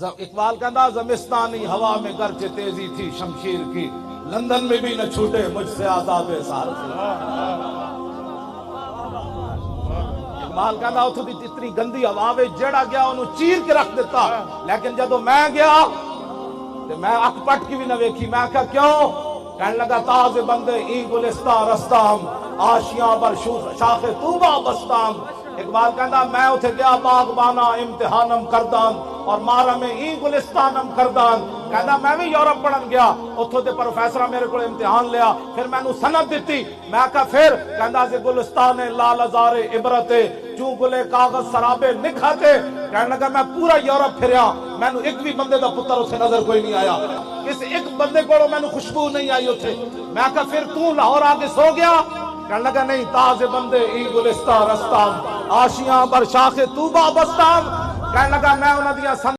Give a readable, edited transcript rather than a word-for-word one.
اقبال کہتا زمستانی ہوا میں گرچہ تیزی تھی شمشیر کی، لندن میں بھی نہ چھوٹے مجھ سے عذاب سار کی۔ اقبال کہتا اتھوں دی اتنی گندی ہوا وچ جڑا گیا انہوں چیر کے رکھ دیتا، لیکن جدو میں گیا تو میں اک پٹ کی بھی نہ ویکھی۔ میں کہا کیوں؟ کہنے لگا تاز بندے ای گلستہ رستام، آشیاں بر شاخ طوبہ بستام۔ اقبال کہتا میں اتھے گیا باغبانا امتحانم کردان اور مارا میں ای گلستانم کردان۔ کہتا میں بھی یورپ پڑھن گیا، اتھو دے پروفیسرہ میرے کو امتحان لیا، پھر میں نو سند دیتی۔ میں کہا پھر؟ کہتا سے گلستان لال ازار عبرتے چوں گلے کاغذ سرابے نکھاتے۔ کہنے لگا میں پورا یورپ پھریا، میں نو ایک بھی بندے دا پتر اسے نظر کوئی نہیں آیا، کس ایک بندے کو میں نو خوشبو نہیں آئی اتھے۔ میں کہا پھر تو لاہور آگے سو گیا؟ کہنے لگا نہیں، تاز بندے ای گلستہ رستام، آشیاں بر شاخ طوبہ بستام۔ کہنے لگا میں انہاں دیاں